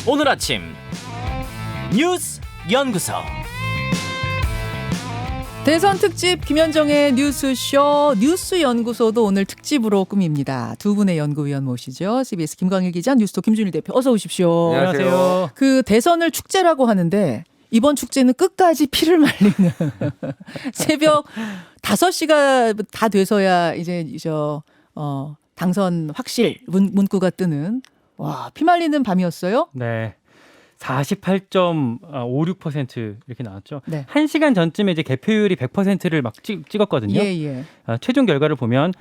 오늘 아침 뉴스 연구소. 대선 특집 김현정의 뉴스쇼 뉴스연구소도 오늘 특집으로 꾸밉니다. 두 분의 연구위원 모시죠. CBS 김광일 기자, 뉴스톱 김준일 대표, 어서 오십시오. 안녕하세요. 그 대선을 축제라고 하는데 이번 축제는 끝까지 피를 말리는 새벽 5시가 다 돼서야 이제 당선 확실 문구가 뜨는 피 말리는 밤이었어요. 네. 48.56% 이렇게 나왔죠. 네. 1시간 전쯤에 이제 개표율이 100%를 막 찍었거든요. 예. 최종 결과를 보면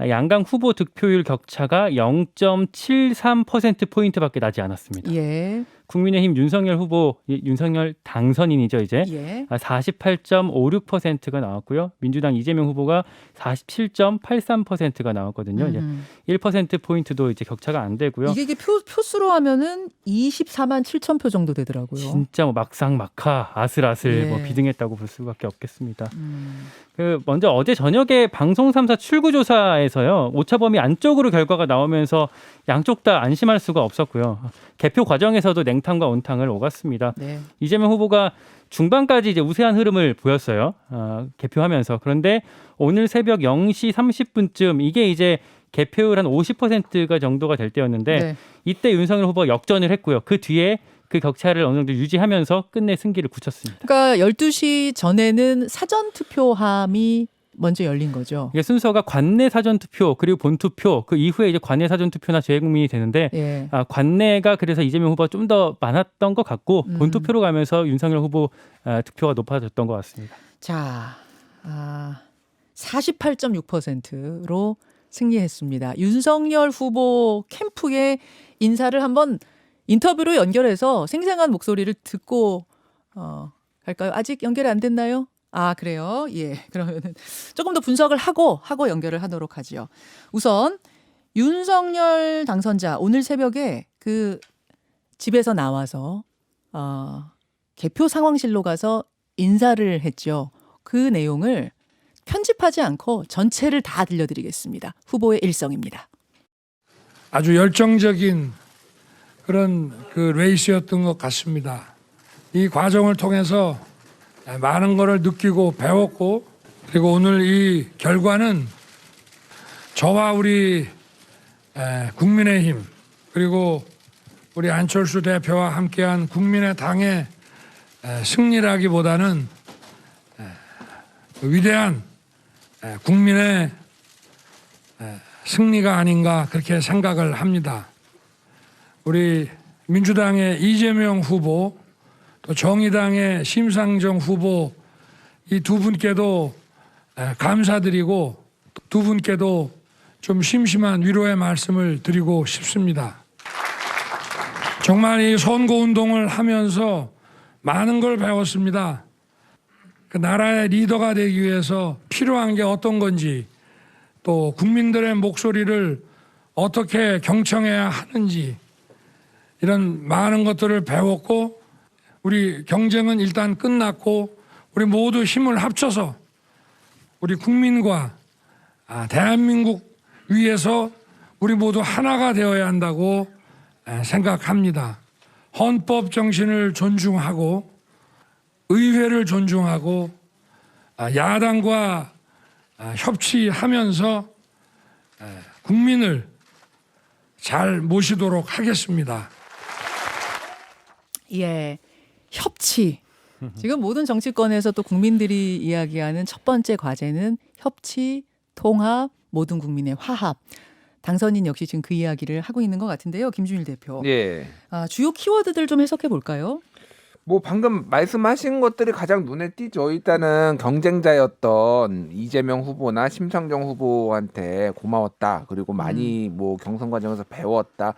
양강 후보 득표율 격차가 0.73%포인트밖에 나지 않았습니다. 예. 국민의힘 윤석열 후보, 윤석열 당선인이죠, 이제. 예. 48.56%가 나왔고요. 민주당 이재명 후보가 47.83%가 나왔거든요. 이제 1%포인트도 이제 격차가 안 되고요. 이게 표수로 하면은 24만 7천 표 정도 되더라고요. 진짜 뭐 막상막하 아슬아슬 예. 뭐 비등했다고 볼 수밖에 없겠습니다. 먼저 어제 저녁에 방송 3사 출구조사에서요, 오차범위 안쪽으로 결과가 나오면서 양쪽 다 안심할 수가 없었고요. 개표 과정에서도 냉탕과 온탕을 오갔습니다. 네. 이재명 후보가 중반까지 이제 우세한 흐름을 보였어요. 개표하면서. 그런데 오늘 새벽 0시 30분쯤 이게 이제 개표율 한 50%가 정도가 될 때였는데 네. 이때 윤석열 후보가 역전을 했고요. 그 뒤에 그 격차를 어느 정도 유지하면서 끝내 승기를 굳혔습니다. 그러니까 12시 전에는 사전 투표함이 먼저 열린 거죠. 이게 순서가 관내 사전 투표 그리고 본 투표, 그 이후에 이제 관내 사전 투표나 재국민이 되는데 예. 관내가 그래서 이재명 후보가 좀 더 많았던 것 같고 본 투표로 가면서 윤석열 후보 득표가 높아졌던 것 같습니다. 자, 48.6%로 승리했습니다. 윤석열 후보 캠프의 인사를 한번 인터뷰로 연결해서 생생한 목소리를 듣고 갈까요? 아직 연결이 안 됐나요? 그래요. 예. 그러면은 조금 더 분석을 하고 연결을 하도록 하죠. 우선 윤석열 당선자 오늘 새벽에 그 집에서 나와서 개표 상황실로 가서 인사를 했죠. 그 내용을 편집하지 않고 전체를 다 들려드리겠습니다. 후보의 일성입니다. 아주 열정적인 그런 그 레이스였던 것 같습니다. 이 과정을 통해서 많은 것을 느끼고 배웠고, 그리고 오늘 이 결과는 저와 우리 국민의힘 그리고 우리 안철수 대표와 함께한 국민의당의 승리라기보다는 위대한 국민의 승리가 아닌가 그렇게 생각을 합니다. 우리 민주당의 이재명 후보, 또 정의당의 심상정 후보, 이 두 분께도 감사드리고 두 분께도 좀 심심한 위로의 말씀을 드리고 싶습니다. 정말 이 선거운동을 하면서 많은 걸 배웠습니다. 그 나라의 리더가 되기 위해서 필요한 게 어떤 건지, 또 국민들의 목소리를 어떻게 경청해야 하는지, 이런 많은 것들을 배웠고, 우리 경쟁은 일단 끝났고 우리 모두 힘을 합쳐서 우리 국민과 대한민국 위해서 우리 모두 하나가 되어야 한다고 생각합니다. 헌법 정신을 존중하고 의회를 존중하고 야당과 협치하면서 국민을 잘 모시도록 하겠습니다. 예, 협치. 지금 모든 정치권에서 또 국민들이 이야기하는 첫 번째 과제는 협치, 통합, 모든 국민의 화합. 당선인 역시 지금 그 이야기를 하고 있는 것 같은데요. 김준일 대표. 예. 주요 키워드들 좀 해석해 볼까요? 뭐 방금 말씀하신 것들이 가장 눈에 띄죠. 일단은 경쟁자였던 이재명 후보나 심상정 후보한테 고마웠다. 그리고 많이 뭐 경선 과정에서 배웠다.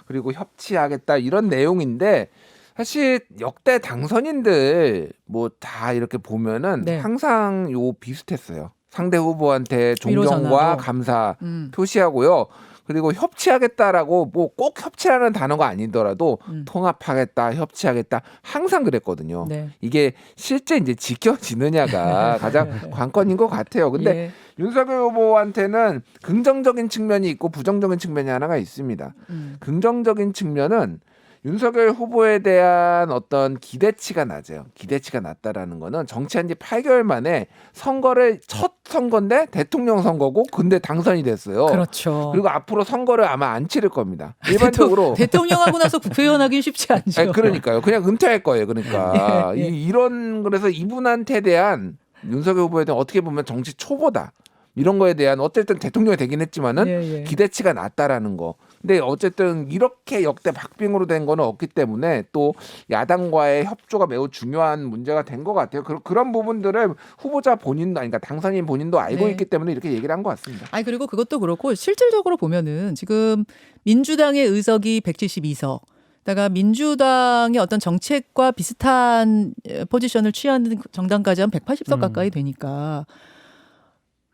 그리고 협치하겠다. 이런 내용인데 사실 역대 당선인들 뭐 다 이렇게 보면은 네. 항상 요 비슷했어요. 상대 후보한테 위로 존경과 전하고. 감사 표시하고요. 그리고 협치하겠다라고 뭐 꼭 협치라는 단어가 아니더라도 통합하겠다, 협치하겠다 항상 그랬거든요. 네. 이게 실제 이제 지켜지느냐가 가장 관건인 것 같아요. 근데 예. 윤석열 후보한테는 긍정적인 측면이 있고 부정적인 측면이 하나가 있습니다. 긍정적인 측면은 윤석열 후보에 대한 어떤 기대치가 낮아요. 기대치가 낮다라는 거는 정치한 지 8개월 만에 선거를 첫 선거인데 대통령 선거고 근데 당선이 됐어요. 그렇죠. 그리고 앞으로 선거를 아마 안 치를 겁니다. 일반적으로 대통령하고 나서 국회의원 하긴 쉽지 않죠. 아니, 그러니까요. 그냥 은퇴할 거예요. 그러니까 예, 예. 이런 그래서 이분한테 대한 윤석열 후보에 대한 어떻게 보면 정치 초보다. 이런 거에 대한 어쨌든 대통령이 되긴 했지만은 예, 예. 기대치가 낮다라는 거. 근데 어쨌든 이렇게 역대 박빙으로 된 거는 없기 때문에 또 야당과의 협조가 매우 중요한 문제가 된 것 같아요. 그런 부분들을 후보자 본인도 그러니까 당선인 본인도 알고 네. 있기 때문에 이렇게 얘기를 한 것 같습니다. 아니 그리고 그것도 그렇고 실질적으로 보면은 지금 민주당의 의석이 172석. 다가 민주당의 어떤 정책과 비슷한 포지션을 취하는 정당까지 한 180석 가까이 되니까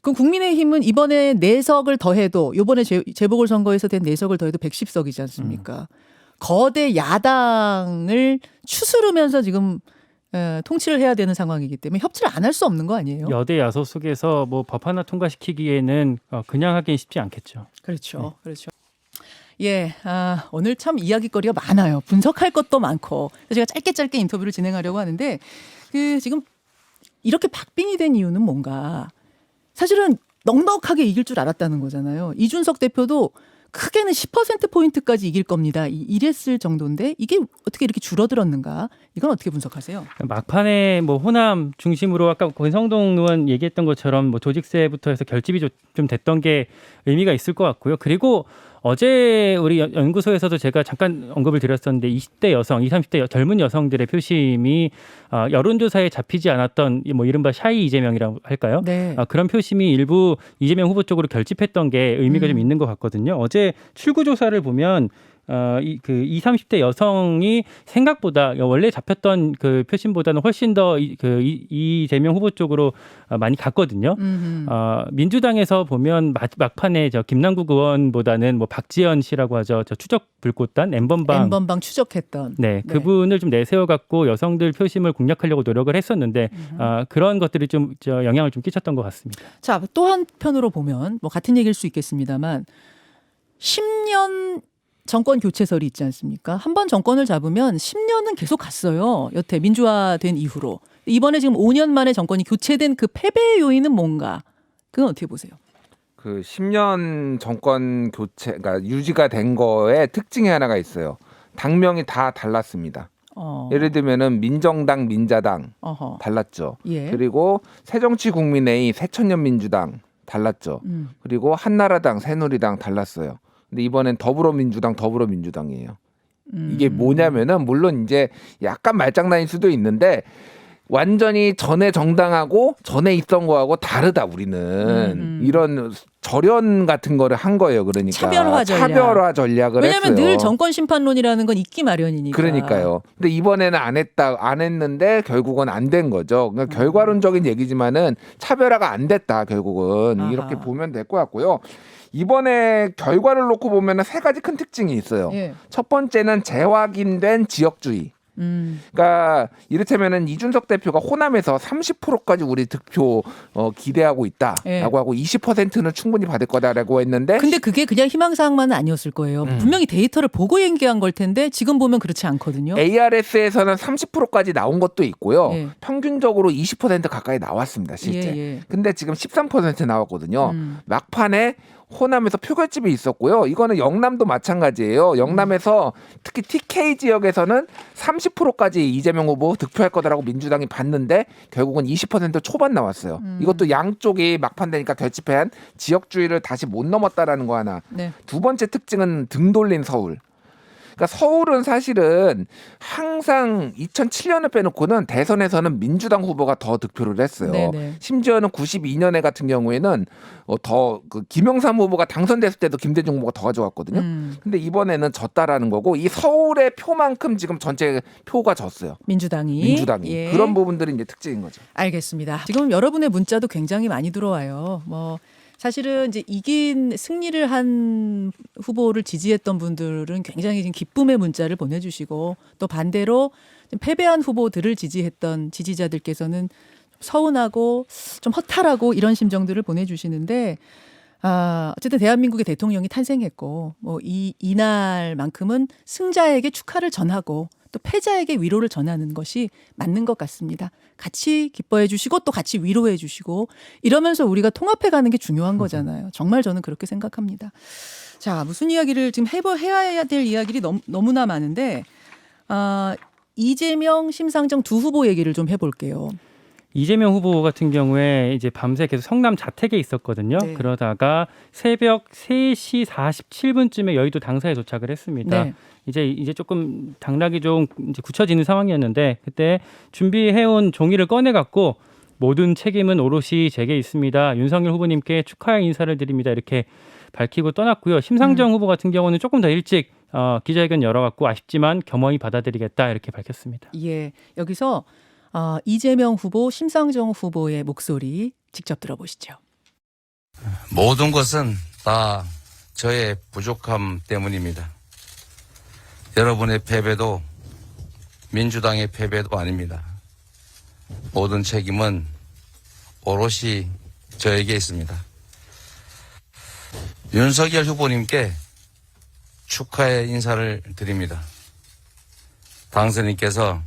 그럼 국민의힘은 이번에 4석을 더해도 이번에 재보궐선거에서 된 4석을 더해도 110석이지 않습니까? 거대 야당을 추스르면서 지금 통치를 해야 되는 상황이기 때문에 협치를 안 할 수 없는 거 아니에요? 여대 야소 속에서 뭐 법 하나 통과시키기에는 그냥 하긴 쉽지 않겠죠. 그렇죠. 그렇죠. 예, 오늘 참 이야기거리가 많아요. 분석할 것도 많고. 그래서 제가 짧게 인터뷰를 진행하려고 하는데 지금 이렇게 박빙이 된 이유는 뭔가? 사실은 넉넉하게 이길 줄 알았다는 거잖아요. 이준석 대표도 크게는 10%포인트까지 이길 겁니다. 이랬을 정도인데 이게 어떻게 이렇게 줄어들었는가? 이건 어떻게 분석하세요? 막판에 뭐 호남 중심으로 아까 권성동 의원 얘기했던 것처럼 뭐 조직세부터 해서 결집이 좀 됐던 게 의미가 있을 것 같고요. 그리고 어제 우리 연구소에서도 제가 잠깐 언급을 드렸었는데 20대 여성, 20, 30대 젊은 여성들의 표심이 여론조사에 잡히지 않았던 뭐 이른바 샤이 이재명이라고 할까요? 네. 그런 표심이 일부 이재명 후보 쪽으로 결집했던 게 의미가 좀 있는 것 같거든요. 어제 출구조사를 보면 20, 30대 여성이 생각보다 원래 잡혔던 그 표심보다는 훨씬 더 이재명 후보 쪽으로 많이 갔거든요. 민주당에서 보면 막판에 김남국 의원보다는 뭐 박지원 씨라고 하죠. 저 추적 불꽃단 N번방 추적했던. 네, 그분을 좀 내세워 갖고 여성들 표심을 공략하려고 노력을 했었는데 그런 것들이 좀 영향을 좀 끼쳤던 것 같습니다. 자, 또 한편으로 보면 뭐 같은 얘기일 수 있겠습니다만 10년 정권 교체설이 있지 않습니까? 한 번 정권을 잡으면 10년은 계속 갔어요. 여태 민주화된 이후로. 이번에 지금 5년 만에 정권이 교체된 그 패배의 요인은 뭔가? 그건 어떻게 보세요? 그 10년 정권 교체, 그러니까 유지가 된 거에 특징이 하나가 있어요. 당명이 다 달랐습니다. 예를 들면은 민정당, 민자당 달랐죠. 예. 그리고 새정치국민회의, 새천년민주당 달랐죠. 그리고 한나라당, 새누리당 달랐어요. 근데 이번엔 더불어민주당이에요. 이게 뭐냐면은 물론 이제 약간 말장난일 수도 있는데 완전히 전에 정당하고 전에 있던 거하고 다르다 우리는 이런 절연 같은 거를 한 거예요. 그러니까 차별화 전략을 왜냐하면 했어요. 늘 정권 심판론이라는 건 있기 마련이니까. 그러니까요. 근데 이번에는 안 했는데 결국은 안 된 거죠. 그러니까 결과론적인 얘기지만은 차별화가 안 됐다 결국은. 아하. 이렇게 보면 될 것 같고요. 이번에 결과를 놓고 보면은 3가지 큰 특징이 있어요. 예. 첫 번째는 재확인된 지역주의. 그러니까 이를테면은 이준석 대표가 호남에서 30%까지 우리 득표 기대하고 있다라고 예. 하고 20%는 충분히 받을 거다라고 했는데 근데 그게 그냥 희망사항만은 아니었을 거예요. 분명히 데이터를 보고 얘기한 걸 텐데 지금 보면 그렇지 않거든요. ARS에서는 30%까지 나온 것도 있고요. 예. 평균적으로 20% 가까이 나왔습니다. 실제. 예. 근데 지금 13% 나왔거든요. 막판에 호남에서 표결집이 있었고요. 이거는 영남도 마찬가지예요. 영남에서 특히 TK 지역에서는 30%까지 이재명 후보 득표할 거다라고 민주당이 봤는데 결국은 20% 초반 나왔어요. 이것도 양쪽이 막판 되니까 결집한 지역주의를 다시 못 넘었다라는 거 하나. 네. 두 번째 특징은 등 돌린 서울. 그러니까 서울은 사실은 항상 2007년을 빼놓고는 대선에서는 민주당 후보가 더 득표를 했어요. 네네. 심지어는 92년에 같은 경우에는 더 김영삼 후보가 당선됐을 때도 김대중 후보가 더 가져갔거든요. 근데 이번에는 졌다라는 거고 이 서울의 표만큼 지금 전체 표가 졌어요. 민주당이. 예. 그런 부분들이 이제 특징인 거죠. 알겠습니다. 지금 여러분의 문자도 굉장히 많이 들어와요. 뭐 사실은 이제 승리를 한 후보를 지지했던 분들은 굉장히 지금 기쁨의 문자를 보내주시고 또 반대로 패배한 후보들을 지지했던 지지자들께서는 서운하고 좀 허탈하고 이런 심정들을 보내주시는데 어쨌든 대한민국의 대통령이 탄생했고 뭐 이날만큼은 승자에게 축하를 전하고 또 패자에게 위로를 전하는 것이 맞는 것 같습니다. 같이 기뻐해 주시고 또 같이 위로해 주시고 이러면서 우리가 통합해 가는 게 중요한 거잖아요. 정말 저는 그렇게 생각합니다. 자, 무슨 이야기를 지금 해야 될 이야기들이 너무나 많은데 이재명, 심상정 두 후보 얘기를 좀 해볼게요. 이재명 후보 같은 경우에 이제 밤새 계속 성남 자택에 있었거든요. 네. 그러다가 새벽 3시 47분쯤에 여의도 당사에 도착을 했습니다. 네. 이제 조금 당락이 좀 이제 굳혀지는 상황이었는데 그때 준비해온 종이를 꺼내갖고 모든 책임은 오롯이 제게 있습니다. 윤석열 후보님께 축하의 인사를 드립니다. 이렇게 밝히고 떠났고요. 심상정 후보 같은 경우는 조금 더 일찍 기자회견 열어갖고 아쉽지만 겸허히 받아들이겠다 이렇게 밝혔습니다. 예, 여기서 이재명 후보, 심상정 후보의 목소리 직접 들어보시죠. 모든 것은 다 저의 부족함 때문입니다. 여러분의 패배도 민주당의 패배도 아닙니다. 모든 책임은 오롯이 저에게 있습니다. 윤석열 후보님께 축하의 인사를 드립니다. 당선인께서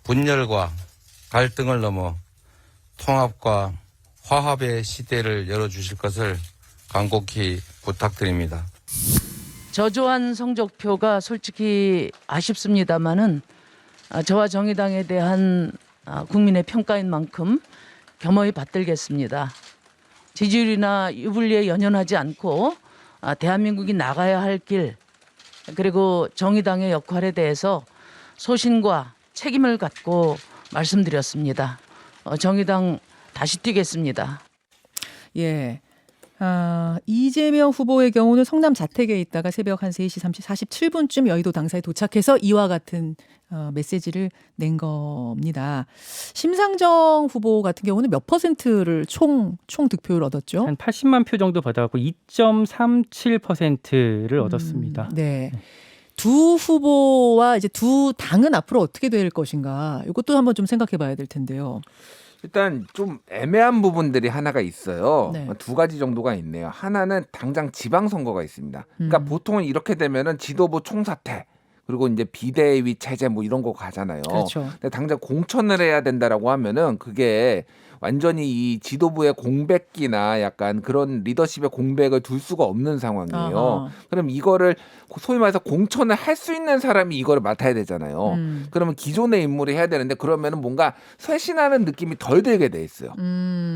분열과 갈등을 넘어 통합과 화합의 시대를 열어주실 것을 간곡히 부탁드립니다. 저조한 성적표가 솔직히 아쉽습니다마는 저와 정의당에 대한 국민의 평가인 만큼 겸허히 받들겠습니다. 지지율이나 유불리에 연연하지 않고 대한민국이 나가야 할 길 그리고 정의당의 역할에 대해서 소신과 책임을 갖고 말씀드렸습니다. 정의당 다시 뛰겠습니다. 예. 이재명 후보의 경우는 성남 자택에 있다가 새벽 한 3시 47분쯤 여의도 당사에 도착해서 이와 같은 메시지를 낸 겁니다. 심상정 후보 같은 경우는 몇 퍼센트를 총 득표율 얻었죠? 한 80만 표 정도 받아갖고 2.37%를 얻었습니다. 네. 두 후보와 이제 두 당은 앞으로 어떻게 될 것인가 이것도 한번 좀 생각해 봐야 될 텐데요. 일단 좀 애매한 부분들이 하나가 있어요. 네. 두 가지 정도가 있네요. 하나는 당장 지방선거가 있습니다. 그러니까 보통은 이렇게 되면은 지도부 총사퇴 그리고 이제 비대위 체제 뭐 이런 거 가잖아요. 그렇죠. 근데 당장 공천을 해야 된다라고 하면은 그게 완전히 이 지도부의 공백기나 약간 그런 리더십의 공백을 둘 수가 없는 상황이에요. 아하. 그럼 이거를 소위 말해서 공천을 할 수 있는 사람이 이거를 맡아야 되잖아요. 그러면 기존의 인물이 해야 되는데 그러면은 뭔가 쇄신하는 느낌이 덜 들게 돼 있어요.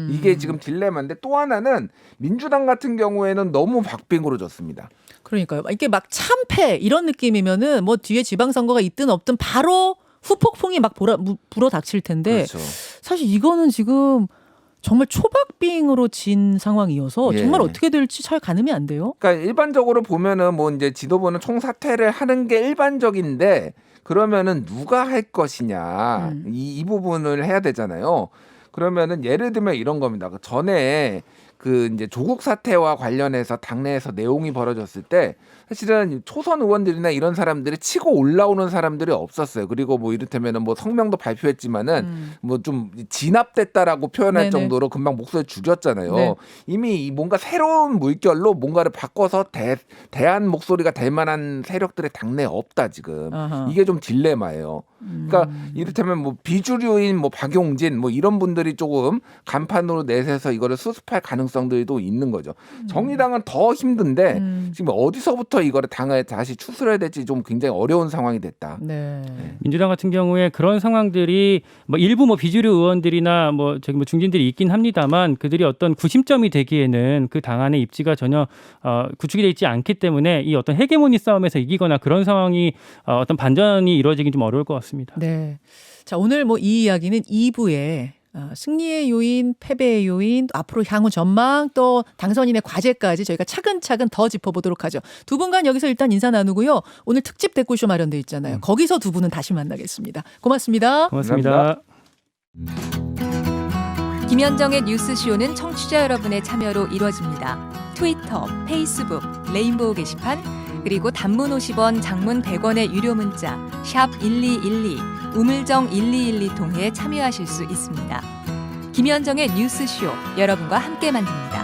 이게 지금 딜레마인데 또 하나는 민주당 같은 경우에는 너무 박빙으로 졌습니다. 그러니까요. 이게 막 참패 이런 느낌이면은 뭐 뒤에 지방선거가 있든 없든 바로 후폭풍이 막 불어닥칠 텐데 그렇죠. 사실 이거는 지금 정말 초박빙으로 진 상황이어서 예. 정말 어떻게 될지 잘 가늠이 안 돼요. 그러니까 일반적으로 보면은 뭐 이제 지도부는 총사퇴를 하는 게 일반적인데 그러면은 누가 할 것이냐 이 부분을 해야 되잖아요. 그러면은 예를 들면 이런 겁니다. 그 전에 그 이제 조국 사태와 관련해서 당내에서 내용이 벌어졌을 때 사실은 초선 의원들이나 이런 사람들이 치고 올라오는 사람들이 없었어요. 그리고 뭐 이를테면은 뭐 성명도 발표했지만은 뭐 좀 진압됐다라고 표현할 네네. 정도로 금방 목소리 줄였잖아요. 네. 이미 뭔가 새로운 물결로 뭔가를 바꿔서 대한 목소리가 될 만한 세력들의 당내에 없다 지금. 아하. 이게 좀 딜레마예요. 그러니까 이를테면 뭐 비주류인 뭐 박용진 뭐 이런 분들이 조금 간판으로 내세서 이거를 수습할 가능성들도 있는 거죠. 정의당은 더 힘든데 지금 어디서부터 이거를 당을 다시 추스려야 될지 좀 굉장히 어려운 상황이 됐다. 네. 민주당 같은 경우에 그런 상황들이 뭐 일부 뭐 비주류 의원들이나 뭐 저기 뭐 중진들이 있긴 합니다만 그들이 어떤 구심점이 되기에는 그 당 안의 입지가 전혀 구축이 돼 있지 않기 때문에 이 어떤 헤게모니 싸움에서 이기거나 그런 상황이 어떤 반전이 이루어지긴 좀 어려울 것 같습니다. 네. 자, 오늘 뭐 이 이야기는 2부에 승리의 요인, 패배의 요인, 앞으로 향후 전망, 또 당선인의 과제까지 저희가 차근차근 더 짚어보도록 하죠. 두 분간 여기서 일단 인사 나누고요. 오늘 특집 댓글쇼 마련돼 있잖아요. 거기서 두 분은 다시 만나겠습니다. 고맙습니다. 고맙습니다. 김현정의 뉴스쇼는 청취자 여러분의 참여로 이루어집니다. 트위터, 페이스북, 레인보우 게시판, 그리고 단문 50원, 장문 100원의 유료 문자 샵 1212, 우물정 1212 통해 참여하실 수 있습니다. 김현정의 뉴스쇼, 여러분과 함께 만듭니다.